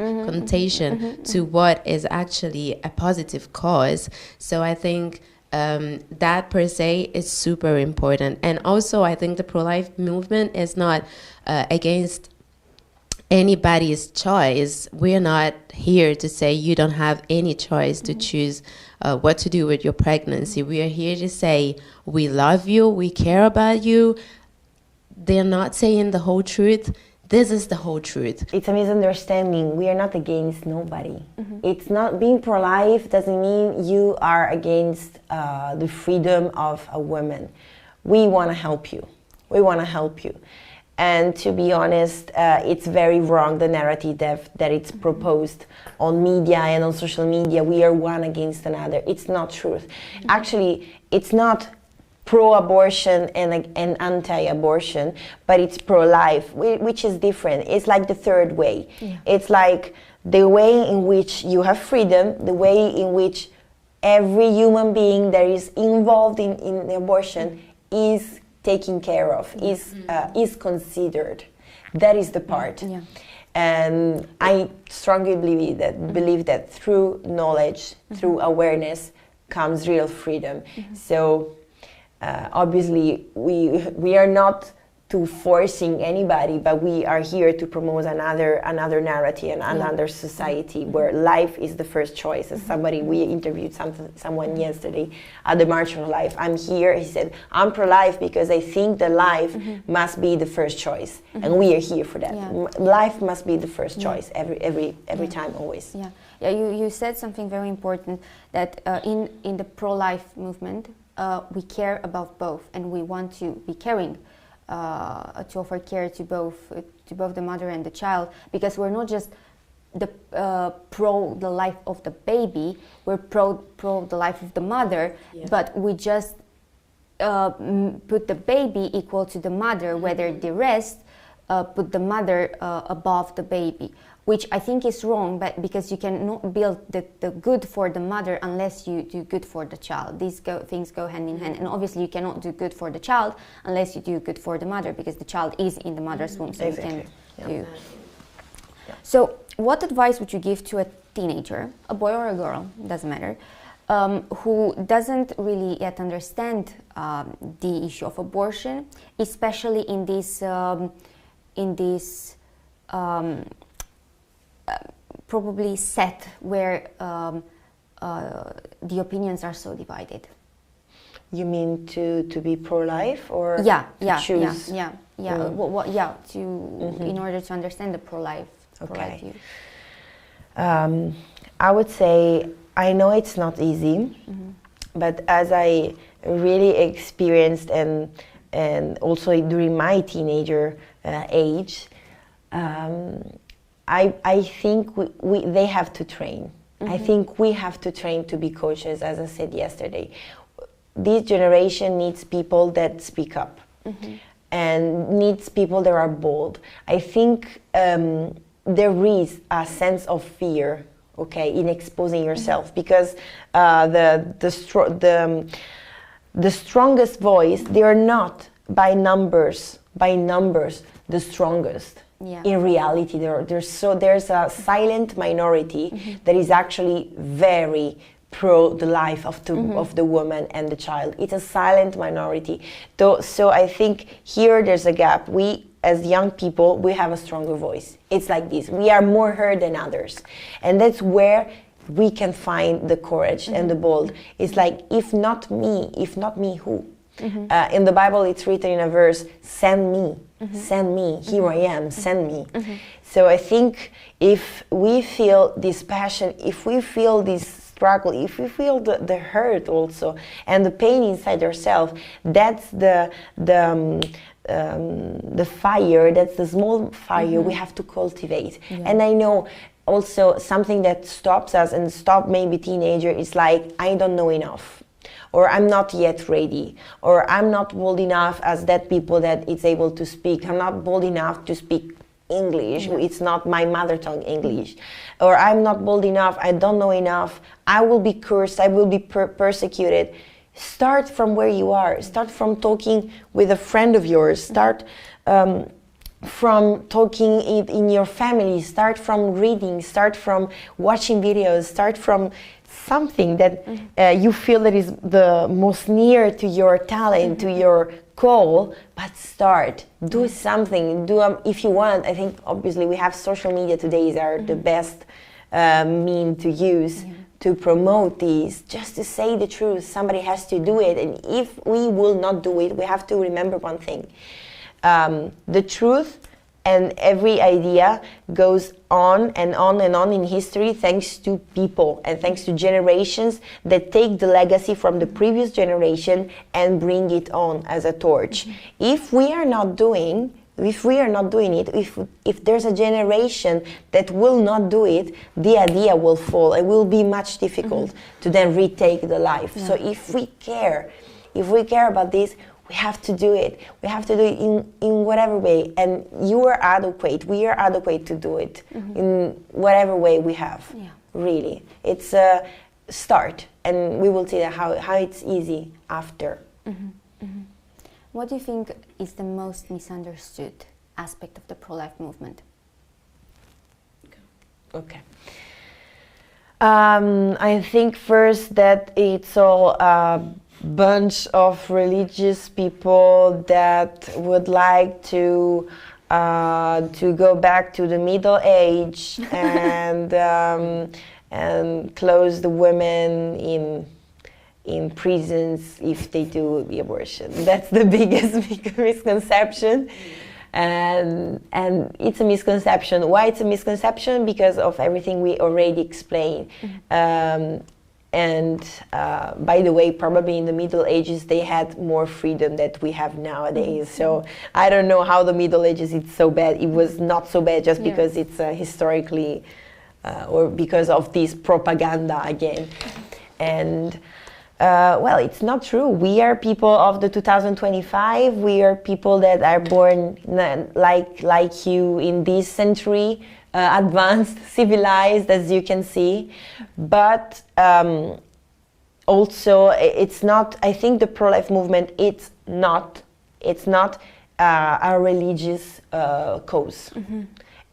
to what is actually a positive cause. So I think that per se is super important. And also I think the pro-life movement is not against anybody's choice. We're not here to say you don't have any choice to choose what to do with your pregnancy. We are here to say we love you, we care about you. They're not saying the whole truth. This is the whole truth. It's a misunderstanding. We are not against nobody. It's not, being pro-life doesn't mean you are against the freedom of a woman. We want to help you. We want to help you. And to be honest, it's very wrong, the narrative that it's proposed on media and on social media. We are one against another. It's not truth. Actually, it's not pro-abortion and anti-abortion, but it's pro-life, which is different. It's like the third way. Yeah. It's like the way in which you have freedom, the way in which every human being that is involved in the abortion is taken care of, is considered. That is the part. Yeah. And I strongly believe that through knowledge, through awareness, comes real freedom. So obviously we are not to forcing anybody, but we are here to promote another narrative and another society where life is the first choice. As we interviewed someone yesterday at the March for Life. I'm here, he said, I'm pro-life because I think that life must be the first choice, and we are here for that. Life must be the first choice every time, always. Yeah. You said something very important, that in the pro-life movement we care about both, and we want to be caring. To offer care to both the mother and the child, because we're not just pro the life of the baby, we're pro the life of the mother, but we just put the baby equal to the mother, whether the rest put the mother above the baby, which I think is wrong, but because you cannot build the good for the mother unless you do good for the child. These things go hand in hand, and obviously you cannot do good for the child unless you do good for the mother, because the child is in the mother's womb, so exactly. You can do. Yeah. So what advice would you give to a teenager, a boy or a girl, doesn't matter, who doesn't really yet understand the issue of abortion, especially in this probably set where the opinions are so divided? You mean to be pro-life, or choose? In order to understand the pro-life view. I would say, I know it's not easy, but as I really experienced and also during my teenager age, I think they have to train. I think we have to train to be coaches, as I said yesterday. This generation needs people that speak up and needs people that are bold. I think there is a sense of fear, in exposing yourself, because the strongest voice, they are not by numbers the strongest. Yeah. In reality, there's a silent minority that is actually very pro the life of the woman and the child. It's a silent minority. So I think here there's a gap. We, as young people, we have a stronger voice. It's like this. We are more heard than others. And that's where we can find the courage and the bold. It's like, if not me, who? In the Bible, it's written in a verse, send me. Send me, here I am, send me. So I think if we feel this passion, if we feel this struggle, if we feel the hurt also and the pain inside ourselves, that's the fire, that's the small fire we have to cultivate. And I know also something that stops us and stop maybe teenager is like, I don't know enough, or I'm not yet ready, or I'm not bold enough as that people that is able to speak. I'm not bold enough to speak English. It's not my mother tongue English. Or I'm not bold enough, I don't know enough. I will be cursed, I will be persecuted. Start from where you are. Start from talking with a friend of yours. Start from talking in your family. Start from reading. Start from watching videos. Start from something that you feel that is the most near to your talent, to your goal, but start. Do something. If you want. I think obviously we have social media today are the best mean to use to promote these. Just to say the truth, somebody has to do it, and if we will not do it, we have to remember one thing. The truth and every idea goes on and on and on in history thanks to people and thanks to generations that take the legacy from the previous generation and bring it on as a torch. If we are not doing it, if there's a generation that will not do it, the idea will fall. It will be much difficult to then retake the life. So if we care, if we care about this, we have to do it. We have to do it in whatever way. And you are adequate. We are adequate to do it in whatever way we have. Yeah. Really. It's a start. And we will see how it's easy after. What do you think is the most misunderstood aspect of the pro-life movement? Okay. I think first that it's all a bunch of religious people that would like to go back to the Middle Age and close the women in prisons if they do the abortion. That's the biggest misconception. And it's a misconception. Why it's a misconception? Because of everything we already explained. By the way, probably in the Middle Ages they had more freedom that we have nowadays. So I don't know how the Middle Ages it's so bad. It was not so bad just because it's historically or because of this propaganda again. And well, it's not true. We are people of the 2025. We are people that are born like you in this century, advanced, civilized, as you can see. But also, it's not. I think the pro-life movement. It's not a religious cause.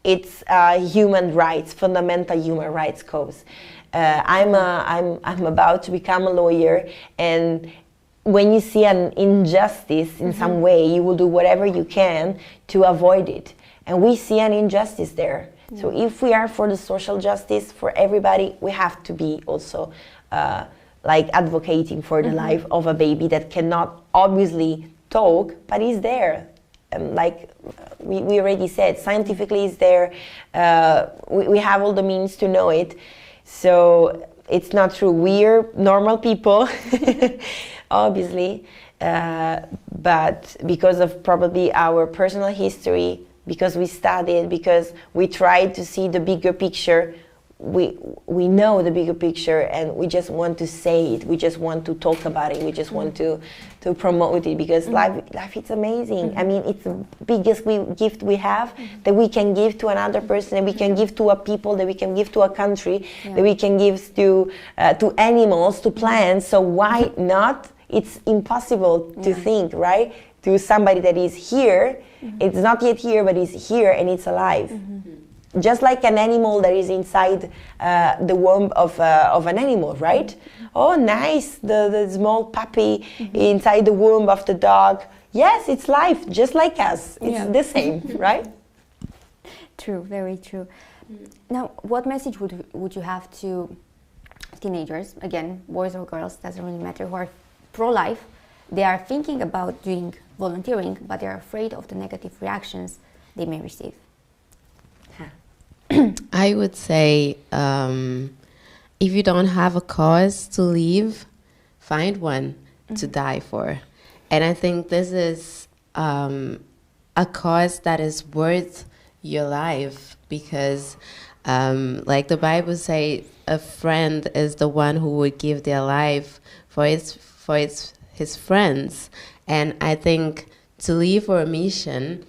It's human rights, fundamental human rights cause. I'm about to become a lawyer, and when you see an injustice in some way, you will do whatever you can to avoid it. And we see an injustice there. So if we are for the social justice for everybody, we have to be also like advocating for the life of a baby that cannot obviously talk, but is there. Like we already said, scientifically is there. We have all the means to know it. So it's not true. We're normal people, obviously, but because of probably our personal history, because we studied, because we tried to see the bigger picture, we know the bigger picture, and we just want to say it. We just want to talk about it. We just want to promote it, because life is amazing. I mean, it's the biggest gift we have that we can give to another person, that we can give to a people, that we can give to a country, that we can give to animals, to plants. So why not? It's impossible to think, right? To somebody that is here, it's not yet here, but is here and it's alive. Just like an animal that is inside the womb of an animal, right? Oh, nice, the small puppy inside the womb of the dog. Yes, it's life, just like us. It's the same, right? True, very true. Now, what message would you have to teenagers, again, boys or girls, doesn't really matter, who are pro-life? They are thinking about doing volunteering, but they're afraid of the negative reactions they may receive. I would say if you don't have a cause to leave, find one to die for. And I think this is a cause that is worth your life, because like the Bible says, a friend is the one who would give their life for his friends. And I think to live for a mission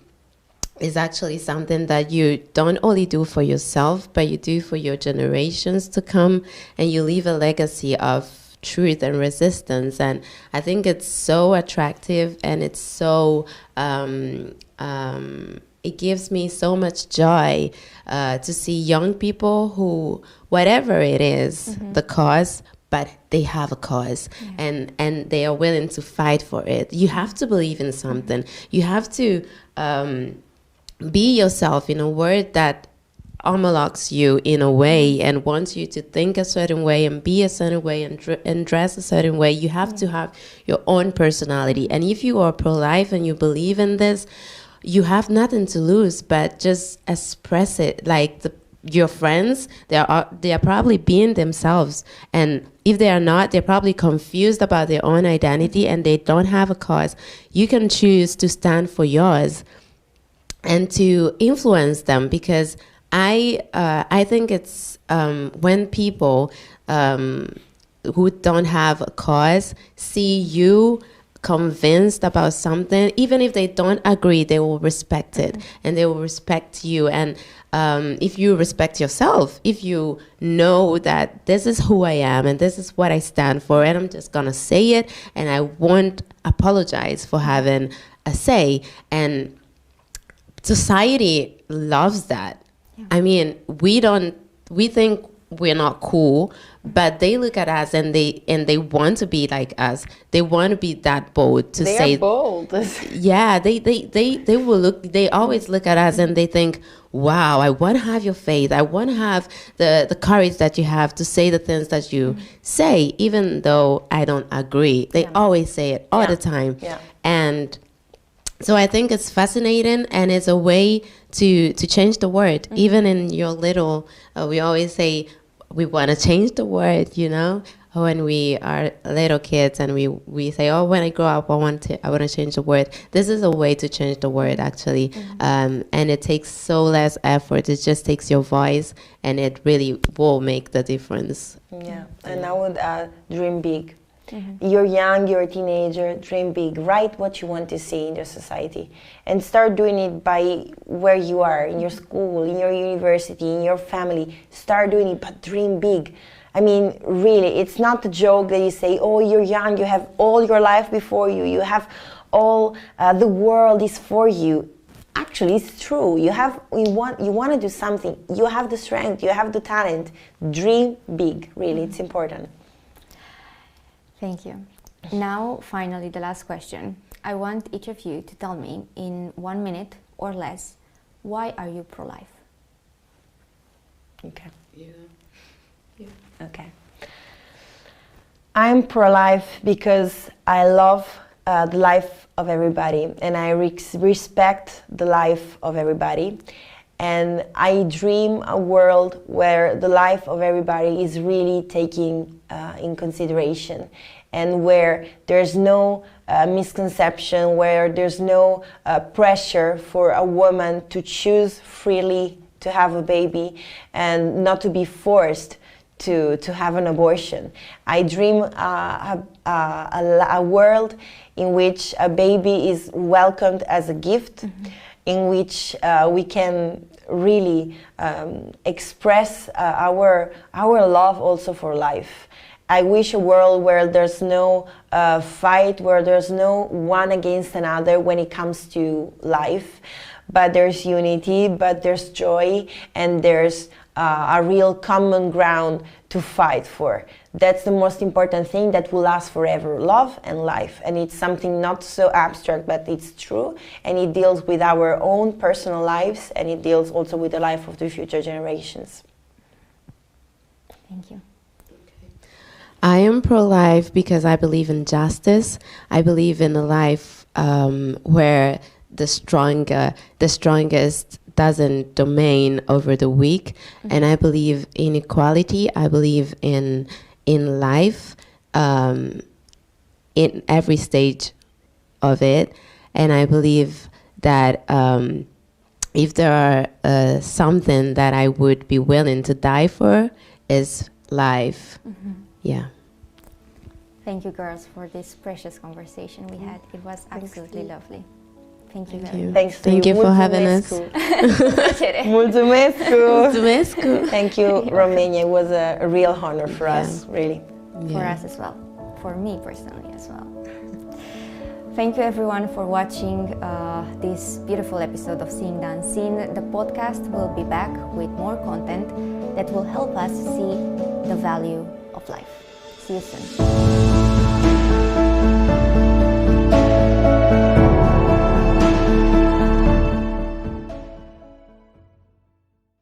is actually something that you don't only do for yourself, but you do for your generations to come, and you leave a legacy of truth and resistance. And I think it's so attractive, and it's so it gives me so much joy to see young people who, whatever it is, the cause, but they have a cause, and they are willing to fight for it. You have to believe in something. You have to be yourself in a world that homologs you in a way and wants you to think a certain way and be a certain way and dress a certain way. You have to have your own personality. And if you are pro-life and you believe in this, you have nothing to lose but just express it. Like your friends, they are probably being themselves, and if they are not, they're probably confused about their own identity and they don't have a cause. You can choose to stand for yours and to influence them, because I think it's when people who don't have a cause see you convinced about something, even if they don't agree, they will respect it, and they will respect you. And if you respect yourself, if you know that this is who I am and this is what I stand for, and I'm just gonna say it, and I won't apologize for having a say. And society loves that. Yeah. I mean, we think we're not cool, but they look at us and they want to be like us. They want to be that bold to say. They are bold. Yeah, they will look. They always look at us and they think, "Wow, I want to have your faith. I want to have the courage that you have to say the things that you say, even though I don't agree." They always say it all the time. Yeah. And so I think it's fascinating, and it's a way to change the world. Even in your little, we always say we want to change the world, you know, when we are little kids, and we say, oh, when I grow up, I want to change the world. This is a way to change the world, actually. And it takes so less effort. It just takes your voice, and it really will make the difference. Yeah, and I would dream big. You're young, you're a teenager, dream big. Write what you want to see in your society, and start doing it by where you are, in your school, in your university, in your family. Start doing it, but dream big. I mean, really, it's not a joke that you say, oh, you're young, you have all your life before you, you have all, the world is for you. Actually, it's true. You want to do something. You have the strength, you have the talent. Dream big, really, it's important. Thank you. Now, finally, the last question. I want each of you to tell me in 1 minute or less, why are you pro-life? Okay. Yeah. Okay. I'm pro-life because I love the life of everybody, and I respect the life of everybody. And I dream a world where the life of everybody is really taken in consideration, and where there's no misconception, where there's no pressure for a woman to choose freely to have a baby and not to be forced to have an abortion. I dream a world in which a baby is welcomed as a gift, in which we can really express our love also for life. I wish a world where there's no fight, where there's no one against another when it comes to life, but there's unity, but there's joy, and there's a real common ground to fight for. That's the most important thing that will last forever, love and life. And it's something not so abstract, but it's true, and it deals with our own personal lives, and it deals also with the life of the future generations. Thank you. I am pro-life because I believe in justice. I believe in a life where the strongest doesn't domain over the weak, and I believe in equality. I believe in life, in every stage of it, and I believe that if there are something that I would be willing to die for, is life. Yeah. Thank you, girls, for this precious conversation we had. It was absolutely lovely. Thank you very much. Thanks to Thank you for having us. Mulțumesc. Thank you, Romania. It was a real honor for us, really. For us as well. For me personally as well. Thank you everyone for watching this beautiful episode of Seeing the Unseen. The podcast will be back with more content that will help us see the value of life. See you soon.